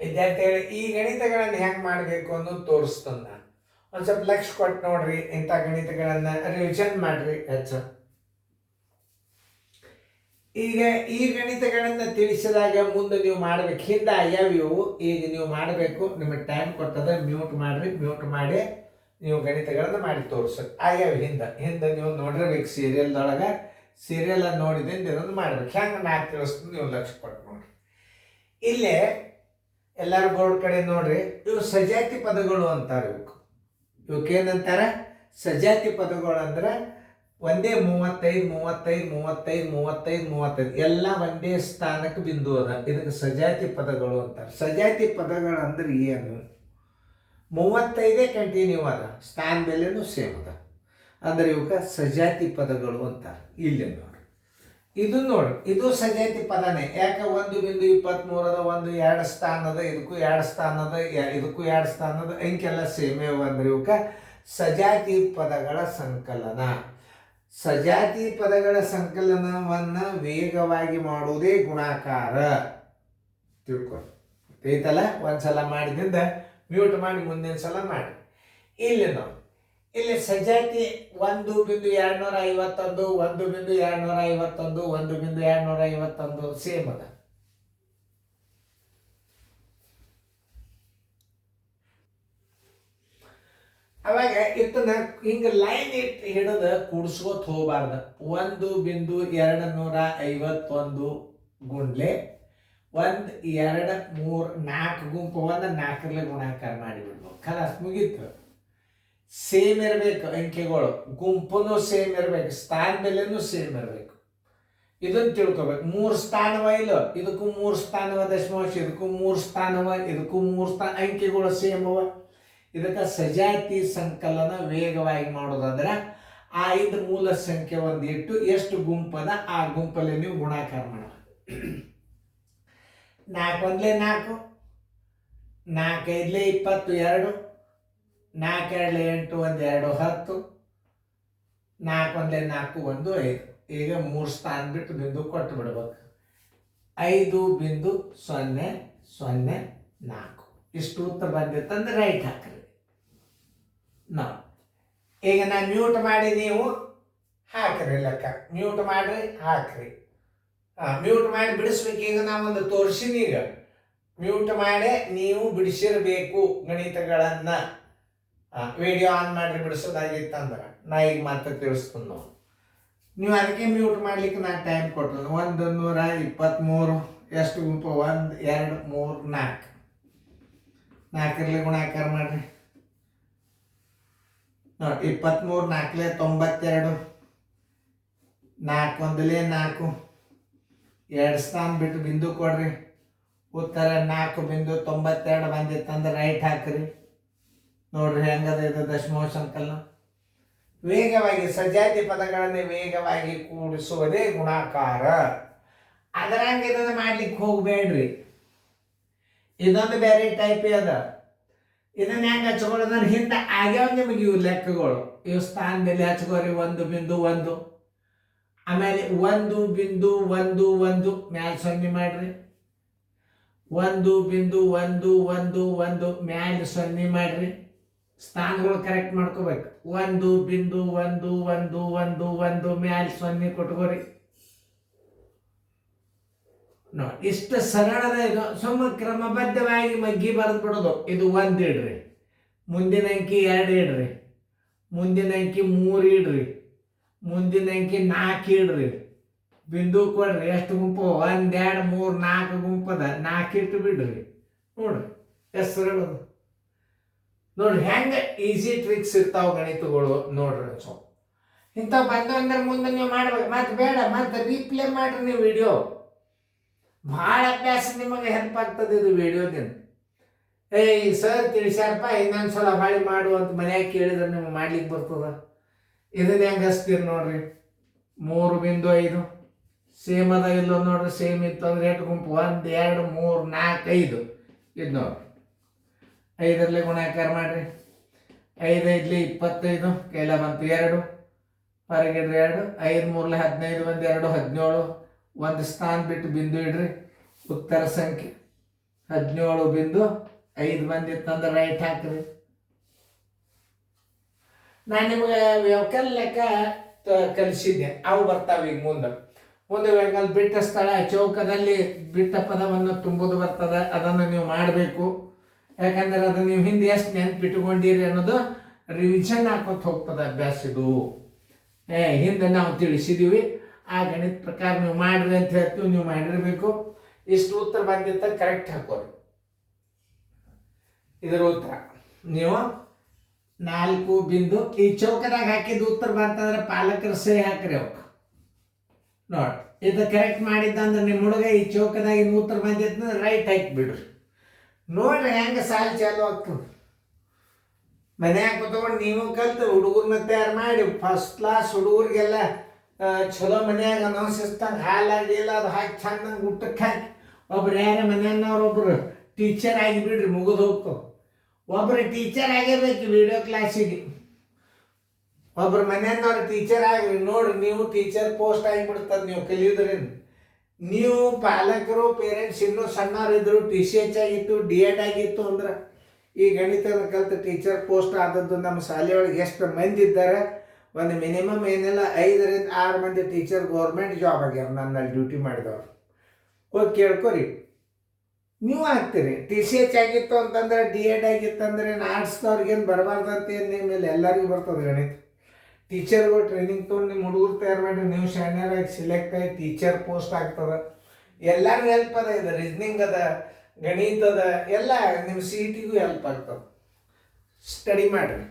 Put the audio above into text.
ವಿದ್ಯಾರ್ಥಿಗಳು ಈ ಗಣಿತಗಳನ್ನು ಹೆಂಗೆ ಮಾಡಬೇಕು ಅನ್ನೋದು ತೋರಿಸ್ತಂದ ನಾನು ಒಂದು ಸ್ವಲ್ಪ ಲಕ್ಷ ಕೊಟ್ಟು ನೋಡ್ರಿ. ಇಂಥ ಗಣಿತಗಳನ್ನು ರಿವಿಷನ್ ಮಾಡ್ರಿ ಹೆಚ್ಚು. ಈಗ ಈ ಗಣಿತಗಳನ್ನು ತಿಳಿಸಿದಾಗ ಮುಂದೆ ನೀವು ಮಾಡ್ಬೇಕು. ಹಿಂದೆ ಆಗ್ಯಾವ್ಯವು, ಈಗ ನೀವು ಮಾಡಬೇಕು. ನಿಮಗೆ ಟೈಮ್ ಕೊಟ್ಟದ, ಮ್ಯೂಟ್ ಮಾಡ್ರಿ. ಮ್ಯೂಟ್ ಮಾಡಿ ನೀವು ಗಣಿತಗಳನ್ನು ಮಾಡಿ ತೋರಿಸ್ರಿ. ಆಗ್ಯಾವ ಹಿಂದೆ ನೀವು ನೋಡಿರ್ಬೇಕು. ಸೀರಿಯಲ್ದೊಳಗೆ ಸೀರಿಯಲ್ ನೋಡಿದೆ ಇದನ್ನು ಮಾಡ್ಬೇಕು. ಹೆಂಗೆ ನಾ ತಿಳಿಸ್ತೀನಿ, ನೀವು ಲಕ್ಷ ಕೊಟ್ಟು ನೋಡ್ರಿ. ಇಲ್ಲೇ ಎಲ್ಲರೂ ಬೋರ್ಡ್ ಕಡೆ ನೋಡ್ರಿ. ಇವು ಸಜಾತಿ ಪದಗಳು ಅಂತಾರೆ. ಇವಕ್ಕೇನಂತಾರೆ? ಸಜಾತಿ ಪದಗಳು ಅಂದ್ರೆ ಒಂದೇ 35 ಎಲ್ಲ ಒಂದೇ ಸ್ಥಾನಕ್ಕೆ ಬಿಂದು ಅದ. ಇದಕ್ಕೆ ಸಜಾತಿ ಪದಗಳು ಅಂತಾರೆ. ಸಜಾತಿ ಪದಗಳು ಅಂದ್ರೆ ಏನು? 35 ಕಂಟಿನ್ಯೂ ಅದ, ಸ್ಥಾನ ಬೆಲೆನೂ ಸೇಮ್ ಅದ, ಅಂದ್ರೆ ಇವಕ್ಕೆ ಸಜಾತಿ ಪದಗಳು ಅಂತಾರೆ. ಇಲ್ಲಿ ನೋಡಿ, ಇದು ನೋಡಿ, ಇದು ಸಜಾತಿ ಪದನೇ. ಯಾಕೆ? 1.23 ಅದ, 2 ಸ್ಥಾನ ಅದ, ಇದಕ್ಕೂ 2 ಸ್ಥಾನ ಅದ, ಇದಕ್ಕೂ 2 ಸ್ಥಾನ ಅದ, ಅಂಕೆಲ್ಲ ಸೇಮೇ ಅಂದ್ರೆ ಇವಕ್ಕೆ ಸಜಾತಿ ಪದಗಳ ಸಂಕಲನ. ಸಜಾತಿ ಪದಗಳ ಸಂಕಲನವನ್ನು ವೇಗವಾಗಿ ಮಾಡುವುದೇ ಗುಣಾಕಾರ. ತಿಳ್ಕೊಂಡು ಐತಲ್ಲ. ಒಂದ್ಸಲ ಮಾಡಿದಿಂದ ಮ್ಯೂಟ್ ಮಾಡಿ ಮುಂದಿನ ಸಲ ಮಾಡಿ. ಇಲ್ಲಿ ನೋಡಿ, ಇಲ್ಲಿ ಸಜಾತಿ 1.251, 1.251, 1.251 ಸೇಮ್ ಅದ. ಅವಾಗ ಇದನ್ನ ಹಿಂಗೆ ಲೈನ್ ಇಟ್ಟು ಹಿಡಿದು ಕೂಡಿಸ್ಕೋತ ಹೋಗಬಾರ್ದು. 1.251 ಗುಂಡ್ಲೆ 1 2 3 4 ಗುಂಪು 4ರಲ್ಲಿ ಗುಣಾಕಾರ ಮಾಡಿಬಿಡ್ಬೇಕು. ಖಲಾಸ್ ಮುಗೀತು. ಸೇಮ್ ಇರಬೇಕು ಅಂಕೆಗಳು, ಗುಂಪುನು ಸೇಮ್ ಇರಬೇಕು, ಸ್ಥಾನ ಬೆಲೆನೂ ಸೇಮ್ ಇರಬೇಕು. ಇದನ್ನು ತಿಳ್ಕೊಬೇಕು. 3 ಸ್ಥಾನವ ಇಲ್ಲ, ಇದಕ್ಕೂ 3 ಸ್ಥಾನವ ದಶಮಾಂಶ, ಇದಕ್ಕೂ 3 ಸ್ಥಾನವ, ಇದಕ್ಕೂ 3 ಸ್ಥಾನ, ಅಂಕೆಗಳು ಸೇಮ್ ಅವ. ಇದಕ್ಕೆ ಸಜಾತಿ ಸಂಕಲನ ವೇಗವಾಗಿ ಮಾಡೋದಂದ್ರೆ ಆ 5 ಮೂಲ ಸಂಖ್ಯೆ ಒಂದು ಇಟ್ಟು ಎಷ್ಟು ಗುಂಪದ ಆ ಗುಂಪಲ್ಲಿ ನೀವು ಗುಣಾಕಾರ ಮಾಡಬೇಕು. 4 1 4, 4 5 22, 4 2 8 1 2 10, 4 1 4 1 5. ಈಗ 3 ಸ್ಥಾನ ಬಿಟ್ಟು ಬಿಂದು ಕೊಟ್ಟು ಬಿಡ್ಬೇಕು. 5.004 ಇಷ್ಟು ಉತ್ತರ ಬಂದಿತ್ತಂದ್ರೆ ರೈಟ್ ಹಾಕ್ರಿ. ಈಗ ನಾನು ಮ್ಯೂಟ್ ಮಾಡಿ ನೀವು ಹಾಕ್ರಿ ಲೆಕ್ಕ. ಮ್ಯೂಟ್ ಮಾಡ್ರಿ, ಹಾಕ್ರಿ. ಮ್ಯೂಟ್ ಮಾಡಿ ಬಿಡಿಸ್ಬೇಕು. ಈಗ ನಾವೊಂದು ತೋರಿಸಿನಿ. ಈಗ ಮ್ಯೂಟ್ ಮಾಡಿ ನೀವು ಬಿಡಿಸಿರ್ಬೇಕು ಗಣಿತಗಳನ್ನ. ವಿಡಿಯೋ ಆನ್ ಮಾಡಿ ಬಿಡಿಸೋದಾಗಿತ್ತಂದ್ರೆ ನಾ ಈಗ ಮತ್ತೆ ತಿಳಿಸ್ತೀನಿ ನಾವು. ನೀವು ಅದಕ್ಕೆ ಮ್ಯೂಟ್ ಮಾಡ್ಲಿಕ್ಕೆ ನಾನು ಟೈಮ್ ಕೊಟ್ಟರು. 123 ಎಷ್ಟು ಗುಂಪು? 1 2 3 4. 4ರಲ್ಲಿ ಗುಣಾಕಾರ ಮಾಡ್ರಿ. ನೋಡಿ, 23 4 92, 4 1 4, 2 ಸ್ಥಾನ ಬಿಟ್ಟು ಬಿಂದು ಕೊಡ್ರಿ. ಉತ್ತರ 4.92 ಬಂದಿತ್ತಂದ್ರೆ ರೈಟ್ ಹಾಕ್ರಿ. ನೋಡ್ರಿ ಹೆಂಗದ ಇದು ದಶಮಾಂಶ ಸಂಕಲನ. ವೇಗವಾಗಿ ಸಜಾತಿ ಪದಗಳನ್ನು ವೇಗವಾಗಿ ಕೂಡಿಸುವುದೇ ಗುಣಾಕಾರ. ಅದರಂಗ ಇದನ್ನು ಮಾಡ್ಲಿಕ್ಕೆ ಹೋಗ್ಬೇಡ್ರಿ. ಇದೊಂದು ಬೇರೆ ಟೈಪ್ ಅದ. ಇದನ್ನ ಹೆಂಗೆ ಹಚ್ಕೊಳ್ಳೋದು? ಹಿಂದೆ ಆಗ್ಯಾವ ನಿಮಗೆ ಇವು ಲೆಕ್ಕಗಳು. ಇವು ಸ್ಥಾನ ಮೇಲೆ ಹಚ್ಕೋರಿ. 1.1, ಆಮೇಲೆ 1.11 ಮ್ಯಾಲ 0 ಮಾಡ್ರಿ. 1.111 ಮ್ಯಾಲ 0 ಮಾಡ್ರಿ. ಸ್ಥಾನಗಳು ಕರೆಕ್ಟ್ ಮಾಡ್ಕೋಬೇಕು. 1.111 ಮ್ಯಾಲ 0 ಕೊಟ್ಕೋರಿ. ನೋಡಿ, ಇಷ್ಟು ಸರಳದ ಇದು. ಸುಮ್ಮ ಕ್ರಮಬದ್ಧವಾಗಿ ಮಗ್ಗಿ ಬರೆದು ಬಿಡೋದು. ಇದು 1 ಇಡ್ರಿ, ಮುಂದಿನ ಅಂಕಿ 2 ಇಡ್ರಿ, ಮುಂದಿನ ಅಂಕಿ 3 ಇಡ್ರಿ, ಮುಂದಿನ ಅಂಕಿ 4 ಇಡ್ರಿ, ಬಿಂದು ಕೊಡ್ರಿ. ಎಷ್ಟು ಗುಂಪು? 1 2 3 4 ಗುಂಪದ. 4 ಇಟ್ಟು ಬಿಡ್ರಿ. ನೋಡ್ರಿ ಎಷ್ಟು ಸರಳದು. ನೋಡ್ರಿ ಹೆಂಗೆ ಈಸಿ ಟ್ರಿಕ್ಸ್ ಇರ್ತಾವ ಗಣಿತಗಳು. ನೋಡ್ರಿ ಇಂಥವು ಬಂದ್ರೆ ಮುಂದೆ ನೀವು ಮಾಡ್ಬೇಕು. ಮತ್ತೆ ಬೇಡ, ಮತ್ತೆ ರೀಪ್ಲೇ ಮಾಡ್ರಿ ನೀವು ವಿಡಿಯೋ. ಭಾಳ ಅಭ್ಯಾಸ ನಿಮಗೆ ಹೆಲ್ಪ್ ಆಗ್ತದೆ ಇದು ವಿಡಿಯೋದಿಂದ. ಸರ್ ತಿಳಿಸ್ಯಾರಪ್ಪ, ಇನ್ನೊಂದ್ಸಲ ಹೊಳ್ಳಿ ಮಾಡು ಅಂತ ಮನ್ಯಾಗ ಕೇಳಿದ್ರೆ ನಿಮ್ಗೆ ಮಾಡ್ಲಿಕ್ಕೆ ಬರ್ತದ. ಇದನ್ನ ಹೆಂಗೆ ಹಚ್ತೀರಿ ನೋಡ್ರಿ. 3.5 ಸೇಮ್ ಅದ ಇಲ್ಲೋ ನೋಡ್ರಿ. ಸೇಮ್ ಇತ್ತು ಅಂದ್ರೆ ಎಷ್ಟು ಗುಂಪು? 1 2 3 4 5. ಇದು ನೋಡ್ರಿ, 5ರಲ್ಲಿ ಗುಣಾಕಾರ ಮಾಡ್ರಿ. 5 5 25, ಕೈಲ ಬಂತು 2, ಹೊರಗಿಡ್ರಿ 2, 5 3 15, 1 2 17, 1 ಸ್ಥಾನ ಬಿಟ್ಟು ಬಿಂದು ಇಡ್ರಿ. ಉತ್ತರ ಸಂಖ್ಯೆ 17.5 ಬಂದಿತ್ತಂದ್ರೆ ರೈಟ್ ಹಾಕ್ರಿ. ನಾನು ನಿಮಗೆ ವ್ಯವಕಲ್ ಲೆಕ್ಕ ಕಲಿಸಿದ್ದೆ, ಅವು ಬರ್ತಾವೆ ಈಗ ಮುಂದೆ. ವ್ಯವಕಲ್ ಬಿಟ್ಟ ಸ್ಥಳ ಚೌಕದಲ್ಲಿ ಬಿಟ್ಟ ಪದವನ್ನು ತುಂಬುದು ಬರ್ತದೆ, ಅದನ್ನು ನೀವು ಮಾಡಬೇಕು. ಯಾಕಂದ್ರೆ ಅದು ನೀವು ಹಿಂದೆ ಎಷ್ಟು ನೆನ್ಪಿಟ್ಕೊಂಡಿರಿ ಅನ್ನೋದು ರಿವಿಷನ್ ಹಾಕೋತ ಹೋಗ್ತದೆ ಅಭ್ಯಾಸ. ಇದು ಹಿಂದೆ ನಾವು ತಿಳಿಸಿದೀವಿ, ಆ ಗಣಿತ ಪ್ರಕಾರ ನೀವು ಮಾಡ್ರಿ ಅಂತ ಹೇಳ್ತೀವಿ, ನೀವು ಮಾಡಿರಬೇಕು. ಇಷ್ಟು ಉತ್ತರ ಬಂದಿತ್ತ ಕರೆಕ್ಟ್ ಹಾಕೋರಿ. ಇದರ ಉತ್ತರ ನೀವು 4 ಬಿಂದು ಈ ಚೌಕದಾಗ ಹಾಕಿದ ಉತ್ತರ ಬರ್ತಂದ್ರೆ ಪಾಲಕರ ಸಹಿ ಹಾಕ್ರಿ ಅವಕ್ಕೆ. ನೋಡಿ, ಇದು ಕರೆಕ್ಟ್ ಮಾಡಿದ್ದಂದ್ರೆ ನಿಮ್ಮ ಹುಡುಗ ಈ ಚೌಕದಾಗಿನ ಉತ್ತರ ಬಂದಿತ್ತಂದ್ರೆ ರೈಟ್ ಹಾಕಿ ಬಿಡ್ರಿ. ನೋಡ್ರಿ ಹೆಂಗೆ ಸಾಲು ಚಾಲು ಆಗ್ತದೆ. ಮನ್ಯಾಗ ಕೂತ್ಕೊಂಡು ನೀವು ಕಲ್ತು ಹುಡುಗರನ್ನ ತಯಾರು ಮಾಡಿ ಫಸ್ಟ್ ಕ್ಲಾಸ್ ಹುಡುಗರಿಗೆಲ್ಲ ಚಲೋ ಮನ್ಯಾಗ ಅನೌನ್ಸಿಸ್ತಂಗೆ ಹಾಲಾಗಿಲ್ಲ ಅದು ಹಾಕಿ ಚಂದಂಗೆ ಊಟಕ್ಕೆ ಹಾಕಿ ಒಬ್ರು ಯಾರ ಮನೆಯವ್ರೊಬ್ರು ಟೀಚರ್ ಆಗಿ ಬಿಡ್ರಿ, ಮುಗಿದು ಹೋಗ್ಕೊ. ಒಬ್ರು ಟೀಚರ್ ಆಗಿರ್ಬೇಕು ವಿಡಿಯೋ ಕ್ಲಾಸಿಗೆ, ಒಬ್ರು ಮನೆಯವ್ರು ಟೀಚರ್ ಆಗಿರಿ. ನೋಡ್ರಿ, ನೀವು ಟೀಚರ್ ಪೋಸ್ಟ್ ಆಗಿಬಿಡ್ತದೆ ನೀವು ಕಲಿಯೋದ್ರಿಂದ. ನೀವು ಪಾಲಕರು ಪೇರೆಂಟ್ಸ್ ಇನ್ನೂ ಸಣ್ಣವರಿದ್ರು, TCH ಆಗಿತ್ತು, D.Ed ಆಗಿತ್ತು ಅಂದ್ರೆ ಈ ಗಣಿತನ ಕಲಿತು ಟೀಚರ್ ಪೋಸ್ಟ್ ಆದದ್ದು ನಮ್ಮ ಶಾಲೆಯೊಳಗೆ ಎಷ್ಟು ಮಂದಿ ಇದ್ದಾರೆ? ಒಂದು ಮಿನಿಮಮ್ ಏನೆಲ್ಲ 5 ರಿಂದ 6 ಮಂದಿ ಟೀಚರ್ ಗೌರ್ಮೆಂಟ್ ಜಾಬ್ ಆಗ್ಯಾರ ನನ್ನಲ್ಲಿ ಡ್ಯೂಟಿ ಮಾಡಿದವ್ರು. ಹೋಗಿ ಕೇಳ್ಕೊರಿ, ನೀವು ಆಗ್ತೀರಿ. TCH ಆಗಿತ್ತು ಅಂತಂದ್ರೆ, D.Ed ಆಗಿತ್ತಂದ್ರೆ ಆರ್ಟ್ಸ್ದವ್ರಿಗೇನು ಬರಬಾರ್ದಂತ ಏನು ನಿಮ್ಮ ಮೇಲೆ ಎಲ್ಲರಿಗೂ ಬರ್ತದೆ ಗಣಿತ. ಟೀಚರ್ಗಳು ಟ್ರೈನಿಂಗ್ ತೊಗೊಂಡು ನಿಮ್ಮ ಹುಡುಗರು ತಯಾರು ಮಾಡಿ ನೀವು ಶಾಣ್ಯರಾಗಿ ಸಿಲೆಕ್ಟ್ ಆಗಿ ಟೀಚರ್ ಪೋಸ್ಟ್ ಆಗ್ತದೆ. ಎಲ್ಲರಿಗೂ ಹೆಲ್ಪ್ ಅದ. ಇದು ರೀಸ್ನಿಂಗ್ ಅದ, ಗಣಿತ ಅದ, ಎಲ್ಲ ನಿಮ್ಮ CETಗೂ ಹೆಲ್ಪ್ ಆಗ್ತದೆ. ಸ್ಟಡಿ ಮಾಡಿರಿ.